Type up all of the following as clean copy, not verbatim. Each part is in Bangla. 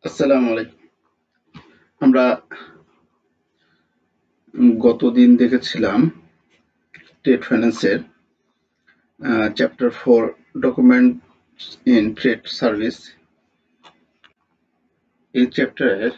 আসসালামু আলাইকুম। আমরা গতদিন দেখেছিলাম ট্রেড ফাইন্যান্সের chapter 4 documents in trade service. এই চ্যাপ্টারের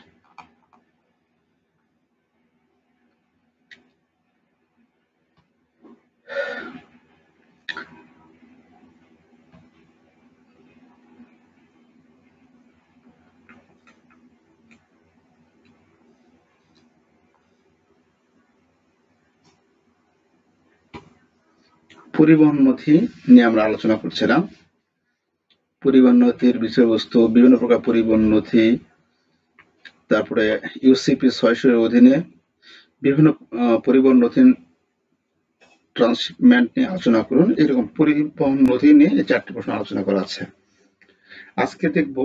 পরিবহন নথি নিয়ে আমরা আলোচনা করছিলাম। পরিবহন নথির বিষয়বস্তু বিভিন্ন প্রকার পরিবহন নথি, তারপরে ইউসিপি 600 এর অধীনে বিভিন্ন পরিবহন নথি ট্রান্সশিপমেন্ট নিয়ে আলোচনা করুন। এরকম পরিবহন নথি নিয়ে এই 4টি প্রশ্ন আলোচনা করা আছে। আজকে দেখব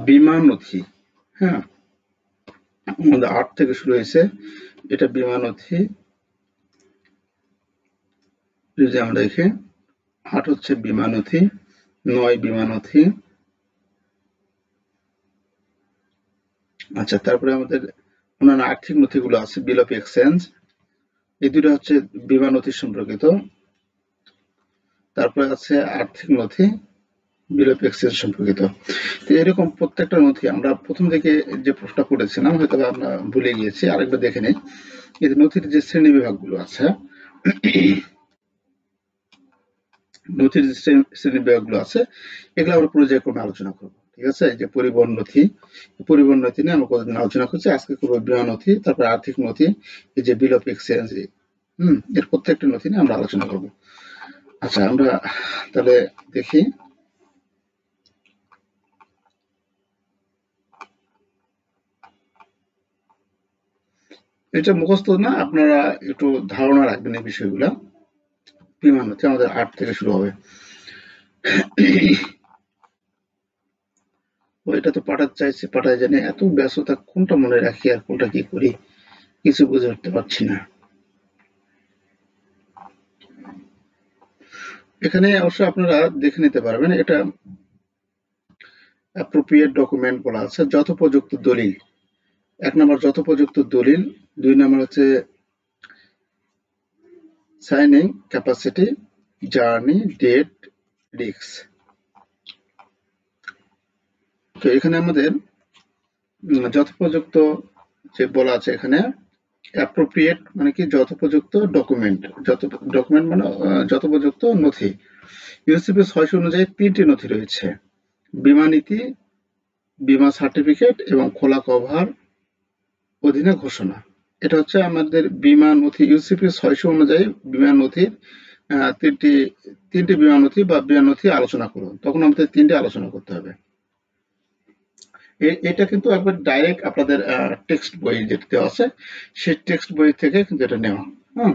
বীমা নথি। হ্যাঁ, আমাদের 8 থেকে শুরু হয়েছে। এটা বীমা নথি। যদি আমরা দেখি 8 হচ্ছে বীমা নথি, 9 বীমা নথি। আচ্ছা, তারপরে আমাদের অন্যান্য আর্থিক নথিগুলো আছে, বিল অফ এক্সচেঞ্জ। এই দুটো হচ্ছে বীমা নথি সম্পর্কিত। তারপরে আছে আর্থিক নথি, বিল অফ এক্সচেঞ্জ সম্পর্কিত। তো এরকম প্রত্যেকটা নথি আমরা প্রথম থেকে যে প্রশ্নটা করেছিলাম হয়তো আমরা ভুলে গিয়েছি, আরেকবার দেখে নেই। এই নথির যে শ্রেণী বিভাগগুলো আছে, নথির যে শ্রেণী বিভাগগুলো আছে, এগুলো আমরা পর্যায়ক্রমে আলোচনা করবো। ঠিক আছে, এই যে পরিবহন নথি, পরিবহন নথি নিয়ে আমরা কতদিন আলোচনা করছি, আজকে করবো বীমা নথি, তারপরে আর্থিক নথি, এই যে বিল অফ এক্সচেঞ্জ, এর প্রত্যেকটা নথি নিয়ে আমরা আলোচনা করবো। আচ্ছা, আমরা তাহলে দেখি। এটা মুখস্থ না, আপনারা একটু ধারণা রাখবেন এই বিষয়গুলো। বীমা নথি আমাদের 8 থেকে শুরু হবে। এটা তো পাঠাতে চাইছি, পাঠায় জানি, এত ব্যস্ততা, কোনটা মনে রাখি আর কোনটা কি করি কিছু বুঝে উঠতে পারছি না। এখানে অবশ্য আপনারা দেখে নিতে পারবেন, এটা অ্যাপ্রোপ্রিয়েট ডকুমেন্ট বলা আছে, যথোপযুক্ত দলিল। 1 নম্বর যথোপযুক্ত দলিল, 2 নম্বর হচ্ছে signing capacity, journey, date, risk. তো এখানে আমাদের যথোপযুক্ত যে বলা আছে, এখানে অ্যাপ্রোপ্রিয়েট মানে কি, যথোপযুক্ত ডকুমেন্ট, ডকুমেন্ট মানে যথোপযুক্ত নথি। ইউসিপি 600 অনুযায়ী 3টি নথি রয়েছে: বীমা নীতি, বীমা সার্টিফিকেট এবং খোলা কভার অধীনে ঘোষণা। এটা হচ্ছে আমাদের বীমা নথি। ইউসিপি 600 অনুযায়ী বীমা নথির তিনটি বীমা নথি বা বীমা নথি আলোচনা করুন। তখন আমাদের 3টে আলোচনা করতে হবে। এটা কিন্তু একবার ডাইরেক্ট আপনাদের টেক্সট বই যেটা দেওয়া আছে, সেই টেক্সট বই থেকে কিন্তু এটা নেওয়া। হ্যাঁ,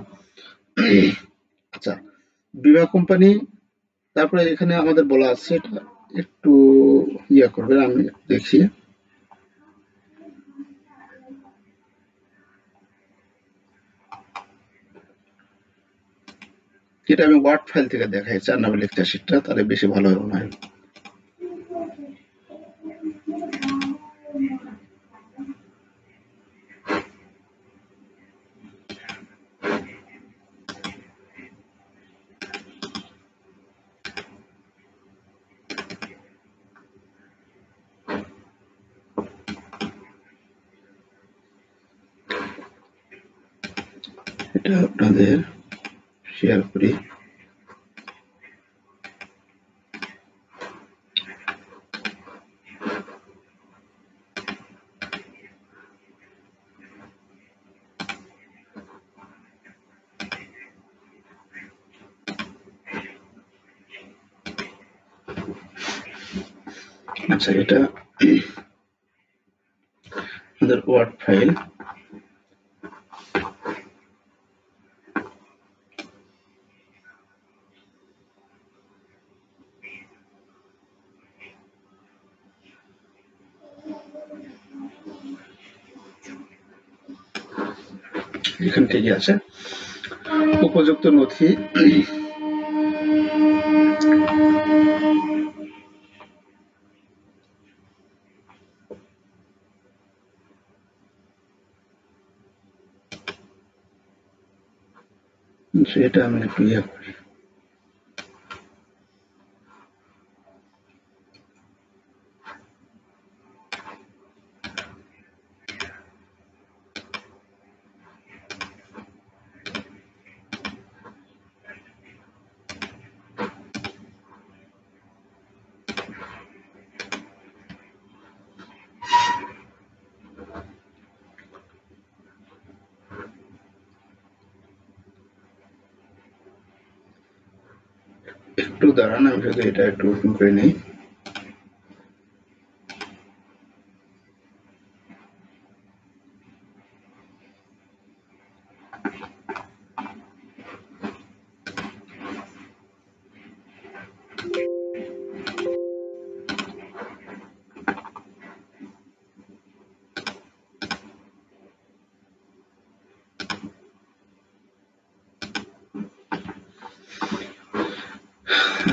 আচ্ছা, বীমা কোম্পানি। তারপরে এখানে আমাদের বলা আছে, এটা একটু ইয়া করবেন, আমি দেখি। এটা আমি ওয়ার্ড ফাইল থেকে দেখাই, 4 নম্বর লেকচার শিটটা, তাহলে বেশি ভালো হবে মনে হয়। এটা আপনাদের শেয়ার করি। আচ্ছা, এটা আমাদের ওয়ার্ড ফাইল। এখানে ঠিকই আছে। উপযুক্ত নথি, সেটা আমি একটু ইয়ে করি। একটু দাঁড়ান, আমি শুধু এটা একটু ওপেন করে নিই।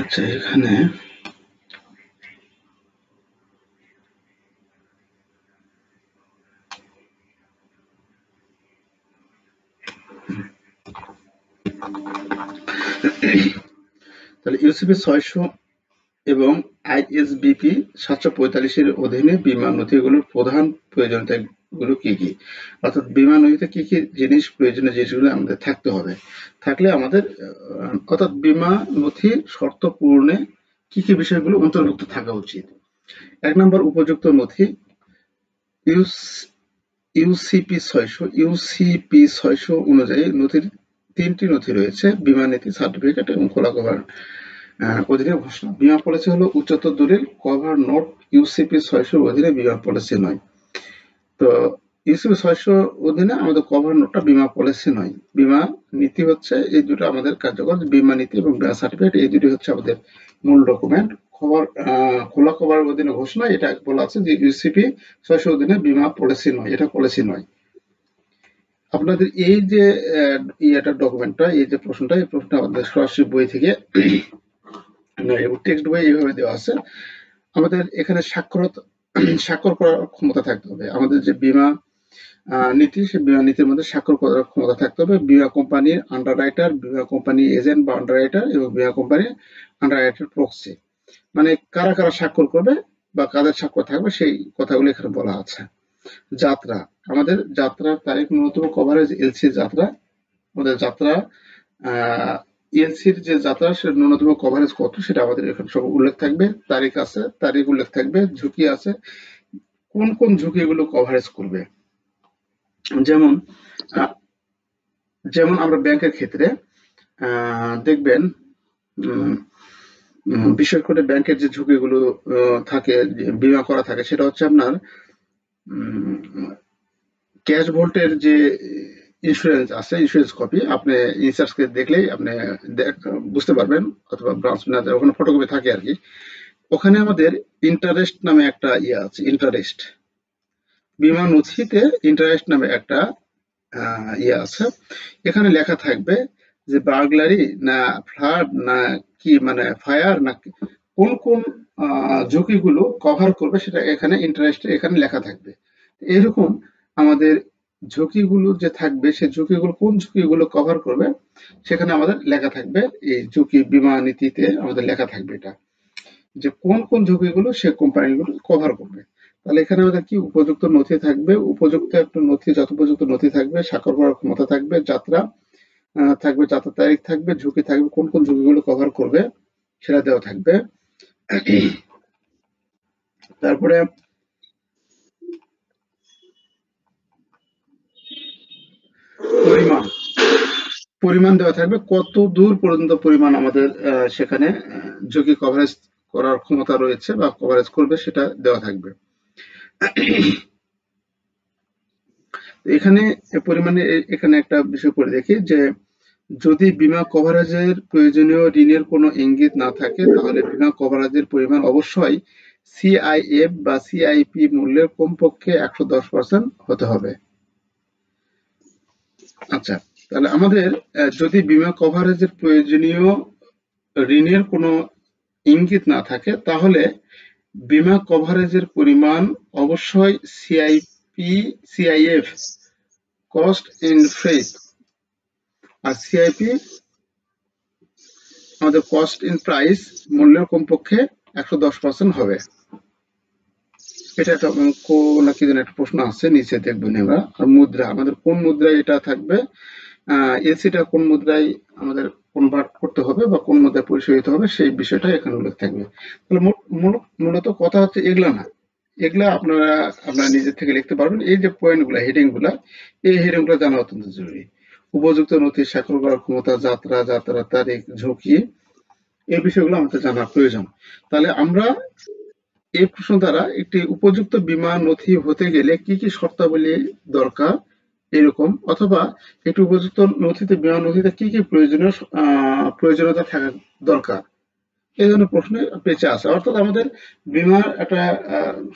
আচ্ছা, এখানে তাহলে ইউসিপি 600 এবং আইএসবিপি 745 এর অধীনে বীমা নথিগুলোর প্রধান প্রয়োজনীয়তাগুলো কি কি, অর্থাৎ বীমা নথিতে কি কি জিনিস, প্রয়োজনীয় জিনিসগুলো আমাদের থাকতে হবে, থাকলে আমাদের অর্থাৎ বীমা নথি শর্ত পূরণে কি কি বিষয়গুলো অন্তর্ভুক্ত থাকা উচিত। 1 নম্বর, উপযুক্ত নথি। ইউসিপি 600 অনুযায়ী নথির 3টি নথি রয়েছে: বীমা নীতি, সার্টিফিকেট এবং খোলা কভার অধীনে ঘোষণা। বীমা পলিসি হলো উচ্চতর দলিল, কভার নোট ইউসিপি 600 অধীনে বীমা পলিসি নয়। তো ইউসিপি 600 অধীনে আমাদের কভার নোটটা বীমা পলিসি নয়। বীমা নীতি হচ্ছে এই দুটো আমাদের কার্যকর, বীমা নীতি এবং বীমা সার্টিফিকেট, এই দুটি হচ্ছে আমাদের মূল ডকুমেন্ট। খোলা কভার অধীনে ঘোষণা, এটা বলা আছে যে ইউসিপি 600 অধীনে বীমা পলিসি নয়, এটা পলিসি নয়। আপনাদের এই যে ইয়েটা ডকুমেন্টটা, এই যে প্রশ্নটা, এই প্রশ্নটা আমাদের সরাসরি বই থেকে টেক্সট বই এইভাবে দেওয়া আছে। আমাদের এখানে স্বাক্ষর করার ক্ষমতা থাকতে হবে। আমাদের যে বীমা নীতি, সেই বীমা নীতির মধ্যে স্বাক্ষর করার ক্ষমতা থাকতে হবে। বীমা কোম্পানির আন্ডাররাইটার, বীমা কোম্পানি এজেন্ট বা আন্ডাররাইটার এবং বীমা কোম্পানির আন্ডাররাইটার প্রক্সি, মানে কারা কারা স্বাক্ষর করবে বা কাদের স্বাক্ষর থাকবে সেই কথাগুলো এখানে বলা আছে। যাত্রা, আমাদের যাত্রার তারিখ, ন্যূনতম কভারেজ এলসি যাত্রা, আমাদের যাত্রা এলসির যে যাত্রা, সে ন্যূনতম কভারেজ কত সেটা আমাদের এখানে সব উল্লেখ থাকবে। তারিখ আছে, তারিখ উল্লেখ থাকবে। ঝুঁকি আছে, কোন কোন ঝুঁকিগুলো কভারেজ করবে। যেমন যেমন আমরা ব্যাংকের ক্ষেত্রে দেখবেন, বিশেষ করে ব্যাংকের যে ঝুঁকিগুলো থাকে, বীমা করা থাকে, সেটা হচ্ছে আপনার ক্যাশ ভোল্টের যে ইন্স্যুরেন্স আছে, ইন্স্যুরেন্স কপি আপনি ইনসার্চকে দেখলেই আপনি বুঝতে পারবেন, অথবা ব্রাঞ্চ ম্যানেজার ওখানে ফটোকপি থাকে আর কি। ওখানে আমাদের ইন্টারেস্ট নামে একটা ইয়ে আছে, ইন্টারেস্ট। বীমা নথিতে ইন্টারেস্ট নামে একটা ইয়ে আছে। এখানে লেখা থাকবে যে বার্গলারি না ফ্লাড না কি, মানে ফায়ার না কোন কোন ঝুঁকিগুলো কভার করবে, সেটা এখানে ইন্টারেস্টে এখানে লেখা থাকবে। এরকম আমাদের ঝুঁকিগুলো যে থাকবে, সেই ঝুঁকিগুলো কোন ঝুঁকিগুলো কভার করবে সেখানে আমাদের লেখা থাকবে। এই ঝুঁকি বীমা নীতিতে আমাদের লেখা থাকবে এটা, যে কোন কোন ঝুঁকিগুলো সে কোম্পানিগুলো কভার করবে। তাহলে এখানে আমাদের কি উপযুক্ত নথি থাকবে, উপযুক্ত একটা নথি, যথোপযুক্ত নথি থাকবে, স্বাক্ষর করার ক্ষমতা থাকবে, যাত্রা থাকবে, যাত্রার তারিখ থাকবে, ঝুঁকি থাকবে, কোন কোন ঝুঁকিগুলো কভার করবে সেটা দেওয়া থাকবে। তারপরে পরিমাণ পরিমাণ দেওয়া থাকবে, কত দূর পর্যন্ত পরিমাণ আমাদের সেখানে ঝুঁকি কভারেজ করার ক্ষমতা রয়েছে বা কভারেজ করবে সেটা দেওয়া থাকবে। এখানে পরিমাণে এখানে একটা বিষয় পড়ে দেখি যে যদি বীমা কভারেজের প্রয়োজনীয় ঋণের কোনো ইঙ্গিত না থাকে, তাহলে বীমা কভারেজের পরিমাণ অবশ্যই সিআইএফ বা সিআইপি মূল্যের কমপক্ষে 110% হতে হবে। আচ্ছা, তাহলে আমাদের যদি বীমা কভারেজের প্রয়োজনীয় ঋণের কোনো ইঙ্গিত না থাকে, তাহলে বীমা কভারেজের পরিমাণ অবশ্যই সিআইএফ কস্ট ইন ফেইথ আর সিআইপি আমাদের কস্ট ইন প্রাইস মূল্যের কমপক্ষে 110% হবে। এটা একটা অঙ্ক নাকি যেন একটা প্রশ্ন আছে, নিচে দেখবেন আমরা। আর মুদ্রা, আমাদের কোন মুদ্রায় এটা থাকবে, এসিটা কোন মুদ্রায় আমাদের কনভার্ট করতে হবে বা কোন মুদ্রায় পরিশোধিত হবে, সেই বিষয়টা এখানে উল্লেখ থাকবে। তাহলে মূলত কথা হচ্ছে এগুলা না, এগুলা আপনারা নিজের থেকে লিখতে পারবেন। এই যে পয়েন্টগুলা, হেডিংগুলা, এই হেডিংগুলো জানা অত্যন্ত জরুরি। উপযুক্ত নথি স্বাক্ষর করার ক্ষমতা, যাত্রার তারিখ, ঝুঁকি, এই বিষয়গুলো আমাদের জানা প্রয়োজন। তাহলে আমরা এই প্রশ্ন দ্বারা একটি উপযুক্ত বীমা নথি হতে গেলে কি কি শর্তাবলী দরকার এরকম, অথবা একটি উপযুক্ত নথিতে, বীমা নথিতে কি কি প্রয়োজনীয়তা থাকা দরকার, এই ধরনের প্রশ্ন পেঁচে আসে। অর্থাৎ আমাদের বীমার একটা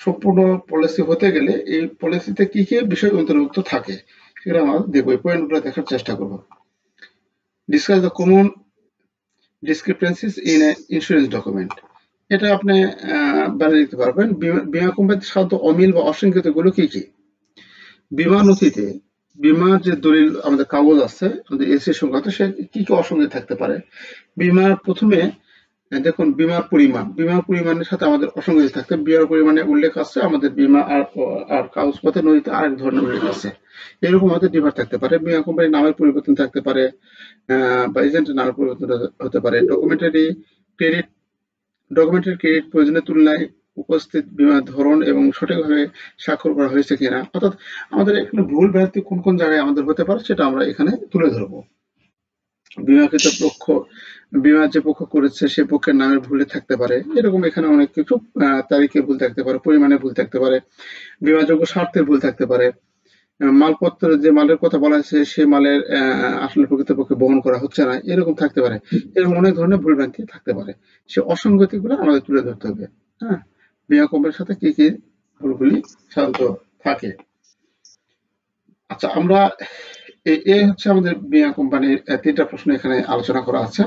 সম্পূর্ণ পলিসি হতে গেলে এই পলিসিতে কি কি বিষয় অন্তর্ভুক্ত থাকে সেটা আমরা দেখবো, এই পয়েন্টগুলো দেখার চেষ্টা করবো। Discuss the common discrepancies in a insurance document. এটা আপনি বানিয়ে দিতে পারবেন। বীমা কোম্পানিতে সাধারণত অমিল বা অসংগতি গুলো কি কি? বীমা নথিতে বীমার যে দলিল আমাদের কাগজ আছে, আমাদের এসি সংক্রান্ত, সে কি কি অসঙ্গতি থাকতে পারে? বীমার প্রথমে দেখুন, বীমার পরিমাণের সাথে আমাদের অসঙ্গতি থাকতে, বীমার পরিমাণে উল্লেখ আছে আমাদের বীমা আর কাগজপত্রের নথিতে আরেক ধরনের উল্লেখ আছে। এরকম আমাদের ডিফার থাকতে পারে। বীমা কোম্পানির নামের পরিবর্তন থাকতে পারে, বা এজেন্টের নামের পরিবর্তন হতে পারে। ক্রেডিট ক্রেডিট প্রয়োজনের তুলনায় উপস্থিত বীমার ধরন এবং সঠিকভাবে স্বাক্ষর করা হয়েছে কিনা, অর্থাৎ আমাদের এখানে ভুল ভ্রান্তি কোন কোন জায়গায় আমাদের হতে পারে সেটা আমরা এখানে তুলে ধরবো। বীমাকৃত পক্ষ, বীমার যে পক্ষ করেছে সে পক্ষের নামের ভুলে থাকতে পারে, এরকম এখানে অনেক কিছু, তারিখে ভুল থাকতে পারে, পরিমাণে ভুল থাকতে পারে, বীমাযোগ্য স্বার্থের ভুল থাকতে পারে, মালপত্র যে মালের কথা বলা হয়েছে সে মালের আসলে প্রকৃতপক্ষে বহন করা হচ্ছে না, এরকম থাকতে পারে। এরকম অনেক ধরনের ভুলভ্রান্তি থাকতে পারে, সে অসঙ্গতিগুলো আমাদের তুলে ধরতে হবে। হ্যাঁ, বীমা কোম্পানির সাথে কি কি ভুলগুলি সাধারণত থাকে। আচ্ছা, আমরা এই হচ্ছে আমাদের বীমা কোম্পানির 3টা প্রশ্ন এখানে আলোচনা করা আছে,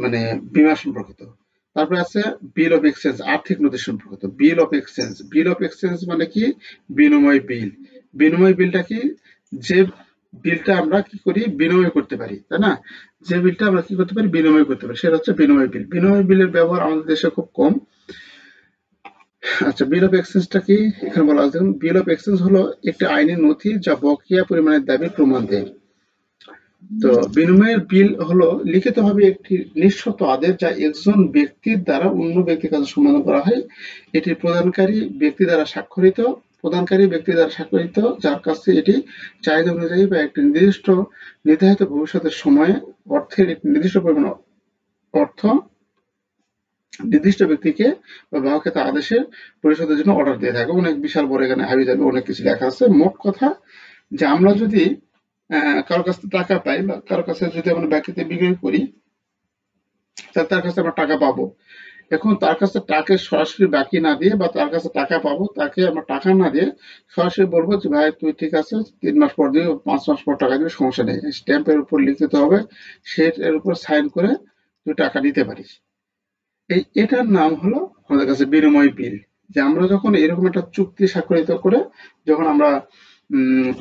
মানে বীমা সম্পর্কিত। তারপরে আছে বিল অফ এক্সচেঞ্জ, আর্থিক নথি সম্পর্কিত। বিল অফ এক্সচেঞ্জ মানে কি? বিনিময় বিল। বিনিময় বিলটা কি? যে বিলটা আমরা কি করি, বিনিময় করতে পারি, তাই না? যে বিলটা আমরা কি করতে পারি, বিনিময় করতে পারি, সেটা হচ্ছে বিনিময় বিল। বিনিময় বিলের ব্যবহার আমাদের দেশে খুব কম। আচ্ছা, বিল অফ এক্সচেঞ্জটা কি এখানে বলা আছে? বিল অফ এক্সচেঞ্জ হলো একটি আইনি নথি যা বকেয়া পরিমাণের দাবি প্রমাণ দেয়। তো বিনিময়ের বিল হলো লিখিতভাবে একটি নিঃশর্ত আদেশ যা একজন ব্যক্তির দ্বারা অন্য ব্যক্তির কাছে সম্পাদন করা হয়। এটি প্রদানকারী ব্যক্তি দ্বারা স্বাক্ষরিত, যার কাছে এটি চাহিদা অনুযায়ী বা একটি নির্ধারিত ভবিষ্যতের সময়ে অর্থের একটি নির্দিষ্ট পরিমাণ অর্থ নির্দিষ্ট ব্যক্তিকে বা গ্রাহককে তার আদেশে পরিশোধের জন্য অর্ডার দিয়ে থাকে। অনেক বিশাল বড়, এখানে হাবিজাবি অনেক কিছু লেখা আছে। মোট কথা যে আমরা যদি কারোর কাছ থেকে টাকা পাই বা কারোর কাছে যদি আমরা বাকিতে বিক্রি করি, তার কাছে আমরা টাকা পাবো। এখন তার কাছে টাকা সরাসরি বাকি না দিয়ে বা তার কাছে টাকা পাবো, তাকে আমরা টাকা না দিয়ে সরাসরি বলবো যে ভাই তুই ঠিক আছে 3 মাস পর দিবি, 5 মাস পর টাকা দিবি, সমস্যা নেই। স্ট্যাম্পের উপর লিখিত হবে, সেটার উপর সাইন করে তুই টাকা নিতে পারিস। এটার নাম হলো আমাদের কাছে বিনিময় বিল। যে আমরা যখন এরকম একটা চুক্তি স্বাক্ষরিত করে যখন আমরা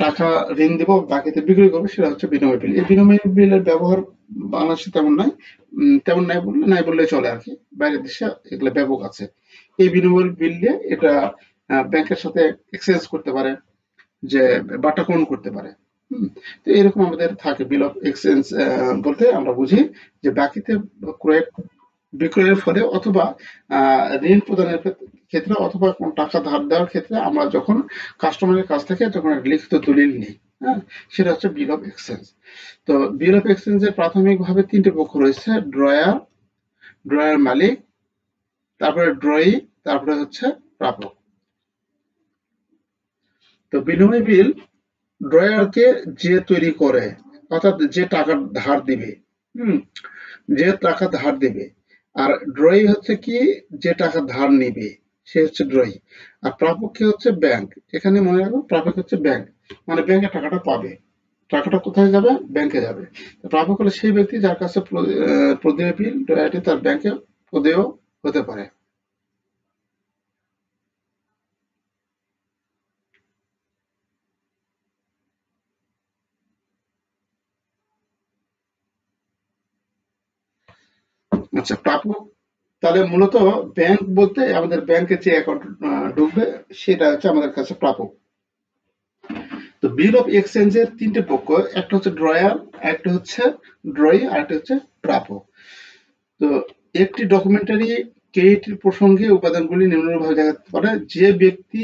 টাকা ঋণ দিব, বাকিতে বিক্রি করবো, সেটা হচ্ছে বিনিময় বিল। এই বিনিময় বিলের ব্যবহার বাংলাদেশে তেমন নাই বললে চলে আর কি। বাইরের দেশে এগুলো ব্যাপক আছে। এই বিনিময় বিল দিয়ে এটা ব্যাংকের সাথে এক্সচেঞ্জ করতে পারে, যে বাটাকন করতে পারে। তো এরকম আমাদের থাকে। বিল অফ এক্সচেঞ্জ বলতে আমরা বুঝি যে বাকিতে ক্রয় বিক্রয়ের ফলে অথবা ঋণ প্রদানের ক্ষেত্রে অথবা কোন টাকা ধার দেওয়ার ক্ষেত্রে আমরা যখন কাস্টমারের কাছ থেকে যখন লিখিত দলিল নিই, হ্যাঁ, সেটা হচ্ছে বিল অফ এক্সচেঞ্জ। তো বিল অফ এক্সচেঞ্জের প্রাথমিকভাবে 3টে পক্ষ রয়েছে: ড্রয়ার মালিক, তারপরে ড্রয়ি, তারপরে হচ্ছে প্রাপক। তো বিনিময় বিল ড্রয়ারকে যে তৈরি করে, অর্থাৎ যে টাকা ধার দিবে, হুম, যে টাকা ধার দেবে। আর ড্রয়ি হচ্ছে কি, যে টাকা ধার নিবে, সে হচ্ছে ড্রয়ি। আর প্রাপক কি হচ্ছে ব্যাংক। এখানে মনে রাখবো, প্রাপক হচ্ছে ব্যাংক, মানে ব্যাংকে টাকাটা পাবে। টাকাটা কোথায় যাবে? ব্যাংকে যাবে। প্রাপক হলো সেই ব্যক্তি যার কাছে প্রদেয় বিল ড্রয়ারটি তার ব্যাংকে প্রদেয় হতে পারে। আচ্ছা, প্রাপক তাহলে মূলত ব্যাংক বলতে আমাদের ব্যাংকে যে অ্যাকাউন্ট ঢুকবে সেটা হচ্ছে আমাদের কাছে প্রাপক। তো বিল অফ এক্সচেঞ্জের তিনটে পক্ষ, একটা হচ্ছে ড্রয়ার, একটা হচ্ছে ড্রয়ি, আর একটা হচ্ছে প্রাপক। তো একটি ডকুমেন্টারি ক্রেডিট প্রসঙ্গে উপাদানগুলি নিম্নভাবে দেখাতে পারে: যে ব্যক্তি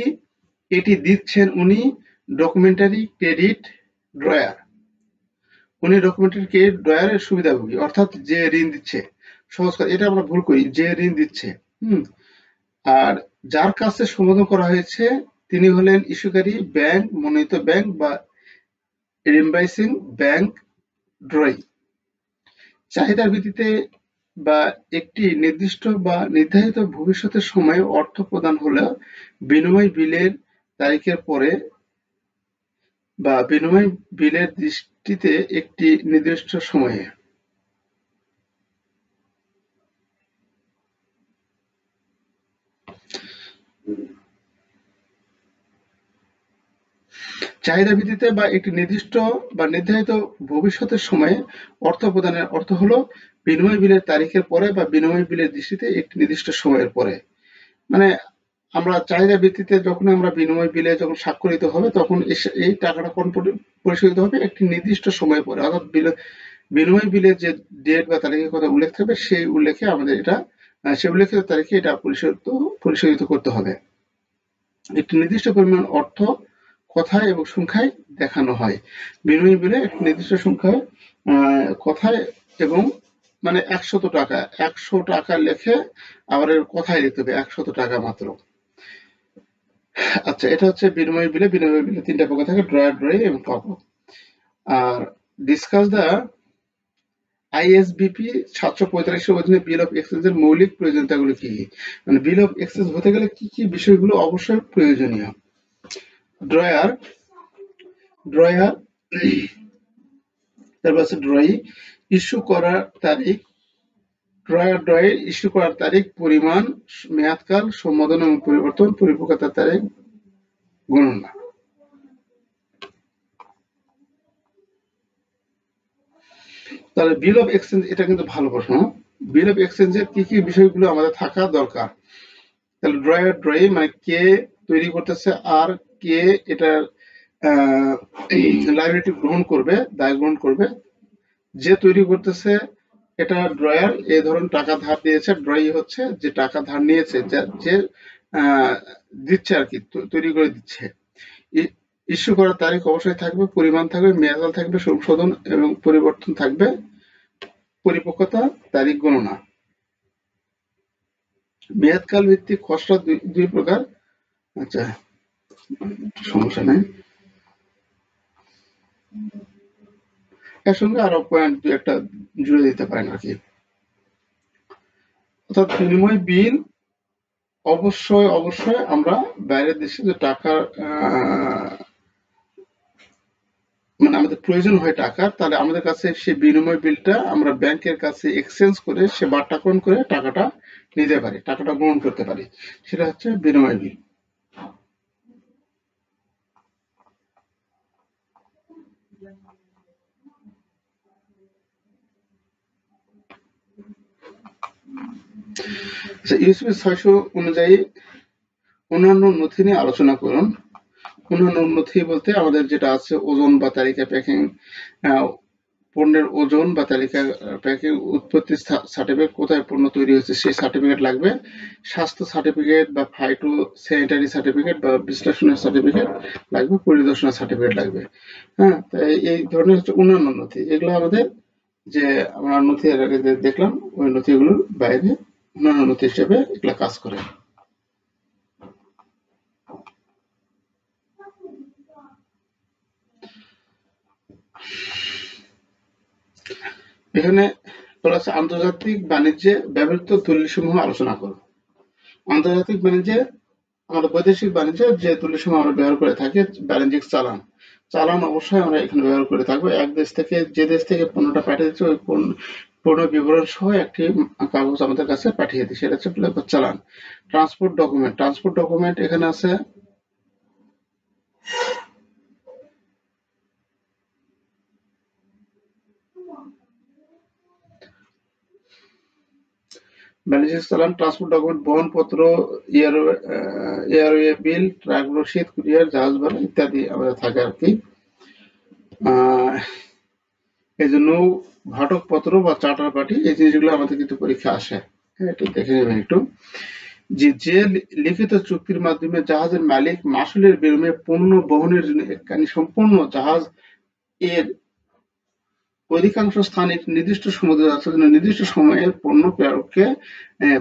এটি দিচ্ছেন উনি ডকুমেন্টারি ক্রেডিট ড্রয়ার, উনি ডকুমেন্টারি ক্রেডিট ড্রয়ারের সুবিধাভোগী, অর্থাৎ যে ঋণ দিচ্ছে। সহজ কথা, এটা আমরা ভুল করি, যে ঋণ দিচ্ছে। হুম। আর যার কাছে সম্বোধন করা হয়েছে তিনি হলেন ইস্যুকারী ব্যাংক, মনোনীত ব্যাংক বা রিম্বার্সিং ব্যাংক, ড্রয়ি। চাহিদার ভিত্তিতে বা একটি নির্দিষ্ট বা নির্ধারিত ভবিষ্যতের সময়ে অর্থ প্রদান হলেও বিনিময় বিলের তারিখের পরে বা বিনিময় বিলের দৃষ্টিতে একটি নির্দিষ্ট সময়ে। চাহিদা ভিত্তিতে বা একটি নির্দিষ্ট বা নির্ধারিত ভবিষ্যতের সময়ে অর্থ প্রদানের অর্থ হলো বিনিময় বিলের তারিখের পরে বা বিনিময় বিলের দৃষ্টিতে একটি নির্দিষ্ট সময়ের পরে। মানে আমরা চাহিদা ভিত্তিতে যখন আমরা বিনিময় বিলে যখন স্বাক্ষরিত হবে তখন এই টাকাটা কখন পরিশোধিত হবে, একটি নির্দিষ্ট সময় পরে, অর্থাৎ বিনিময় বিলের যে ডেট বা তারিখের কথা উল্লেখ থাকবে সেই উল্লেখে আমাদের এটা সেই উল্লেখিত তারিখে এটা পরিশোধিত করতে হবে। একটি নির্দিষ্ট পরিমাণ অর্থ কথায় এবং সংখ্যায় দেখানো হয়। বিনিময় বিলে একটি নির্দিষ্ট সংখ্যায় কথায় এবং মানে 100 টাকা, 100 টাকা লেখে আবার এর কথায় লিখতে হবে 100 টাকা মাত্র। আচ্ছা, এটা হচ্ছে বিনিময় বিলে। বিনিময় বিলে তিনটা প্রকার থাকে: ড্রয়ার, ড্রয়ি এবং প্রাপক। আর ডিসকাস দ্য আইএসবিপি 745 এর অধীনে বিল অফ এক্সচেঞ্জের মৌলিক প্রয়োজনীয়তাগুলো কি কি? মানে বিল অফ এক্সচেঞ্জ হতে গেলে কি কি বিষয়গুলো অবশ্যই প্রয়োজনীয়? ড্রয়ার, ড্রয়ার, তারপর আছে ড্রয়ি, ইস্যু করার তারিখ, ড্রয়ার, ড্রয়ি, ইস্যু করার তারিখ, পরিমাণ, মেয়াদকাল, সম্বোধন এবং পরিবর্তন, পরিপক্বতার তারিখ, গণনা। তাহলে বিল অফ এক্সচেঞ্জ, এটা কিন্তু ভালো প্রশ্ন। বিল অফ এক্সচেঞ্জের কি কি বিষয়গুলো আমাদের থাকা দরকার? তাহলে ড্রয়ার, ড্রয়ি মানে কে তৈরি করতেছে আর কে এটার লাইবিলিটি গ্রহণ করবে, দায় গ্রহণ করবে। যে তৈরি করতেছে এটা ড্রয়ার, এ ধরুন টাকা ধার দিয়েছে, ড্রয়ি হচ্ছে যে টাকা ধার নিয়েছে, যে দিচ্ছে আর কি, তৈরি করে দিচ্ছে। ইস্যু করার তারিখ অবশ্যই থাকবে, পরিমাণ থাকবে, মেয়াদ থাকবে, সংশোধন এবং পরিবর্তন থাকবে, পরিপক্কতা, তারিখ গণনা। মেয়াদকাল ভিত্তিক খসড়া দুই প্রকার। আচ্ছা, সমস্যা নাই, এর সঙ্গে আরো পয়েন্ট দুই একটা জুড়ে দিতে পারেন আর কি। অর্থাৎ বিনিময় বিল অবশ্যই অবশ্যই আমরা বাইরের দেশে যে টাকা মানে আমাদের প্রয়োজন হয় টাকার, তাহলে আমাদের কাছে সেই বিনিময় বিলটা আমরা ব্যাংকের কাছে এক্সচেঞ্জ করে সে বাট্টাকরণ করে টাকাটা নিতে পারি, টাকাটা গ্রহণ করতে পারি, সেটা হচ্ছে বিনিময় বিল। আচ্ছা, ইউসিবি 600 অনুযায়ী অন্যান্য নথি নিয়ে আলোচনা করুন। অন্যান্য নথি বলতে আমাদের যেটা আছে ওজন বা তালিকা, প্যাকিং, পণ্যের ওজন বা তালিকা, প্যাকিং, উৎপত্তি সার্টিফিকেট, কোথায় পণ্য তৈরি হয়েছে সেই সার্টিফিকেট লাগবে, স্বাস্থ্য সার্টিফিকেট বা ফাইটো স্যানিটারি সার্টিফিকেট বা বিশ্লেষণের সার্টিফিকেট লাগবে, পরিদর্শনের সার্টিফিকেট লাগবে। হ্যাঁ, তাই এই ধরনের হচ্ছে অন্যান্য নথি। এগুলো আমাদের যে আমরা নথি এর আগে যে দেখলাম ওই নথিগুলোর বাইরে অন্যান্য নথি হিসেবে এগুলা কাজ করে। এখানে বলা হচ্ছে আন্তর্জাতিক বাণিজ্যে ব্যবহৃত দলিলসমূহ আলোচনা করো। আন্তর্জাতিক বাণিজ্যে, আমাদের বৈদেশিক বাণিজ্যে যে দলিলসমূহ আমরা ব্যবহার করে থাকি, বাণিজ্যিক চালান, চালান অবশ্যই আমরা এখানে ব্যবহার করে থাকবো। এক দেশ থেকে যে দেশ থেকে পণ্যটা পাঠিয়ে দিচ্ছে ওই পণ্য বিবরণ সহ একটি কাগজ আমাদের কাছে পাঠিয়ে দিই, সেটা হচ্ছে চালান। ট্রান্সপোর্ট ডকুমেন্ট, ট্রান্সপোর্ট ডকুমেন্ট এখানে আছে ব্যালিস্টিক চালান, ট্রান্সপোর্ট ডকুমেন্ট, বহনপত্র, এয়ারওয়ে বিল, ট্রাক রসিদ, কুরিয়ার, জাহাজ ভাড়া ইত্যাদি আমাদের থাকে আর কি। এই জন্য ঘটকপত্র বা চার্টার পার্টি এই জিনিসগুলো আমাদের কিন্তু পরীক্ষা আসে। হ্যাঁ, একটু দেখে নেবেন একটু। যে লিখিত চুক্তির মাধ্যমে জাহাজের মালিক মাসুলের বিনিময়ে পণ্য বহনের জন্য একখানি সম্পূর্ণ জাহাজ এর অধিকাংশ স্থানে নির্দিষ্ট সমুদ্র যাত্রার জন্য নির্দিষ্ট সময়ের পণ্য প্রেরককে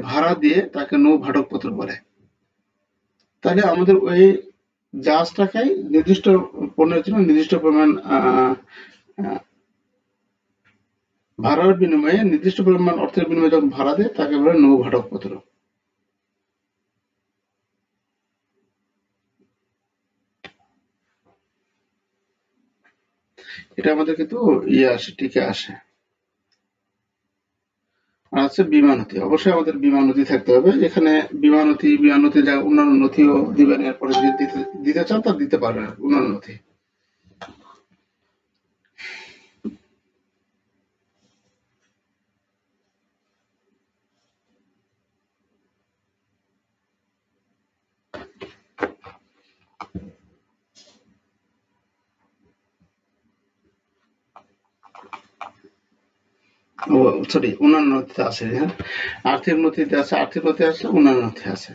ভাড়া দিয়ে তাকে নৌ ঘাটকপত্র বলে। তাহলে আমাদের ওই জাহাজটাকেই নির্দিষ্ট পণ্যের জন্য নির্দিষ্ট পরিমাণ ভাড়ার বিনিময়ে নির্দিষ্ট পরিমাণ অর্থের বিনিময়ে যখন ভাড়া দেয় তাকে বলে নৌ ঘাটকপত্র। এটা আমাদের কিন্তু ইয়ে আসে, টিকে আসে। আর আছে বীমা নথি, অবশ্যই আমাদের বীমা নথি থাকতে হবে। এখানে বীমা নথি যা অন্যান্য নথিও দিবেন, এরপরে যদি দিতে চান তা দিতে পারবেন অন্যান্য নথি। ও সরি, অন্যান্য নথিতে আছে, হ্যাঁ। আর্থিক নথিতে আছে, আর্থিক নথি আছে, অন্যান্য নথি আছে।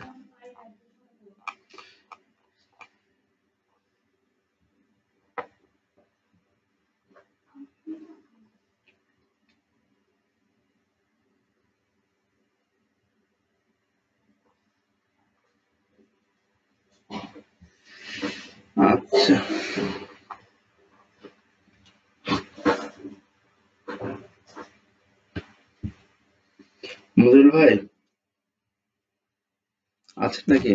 আচ্ছা, মজুল ভাই আছেন নাকি?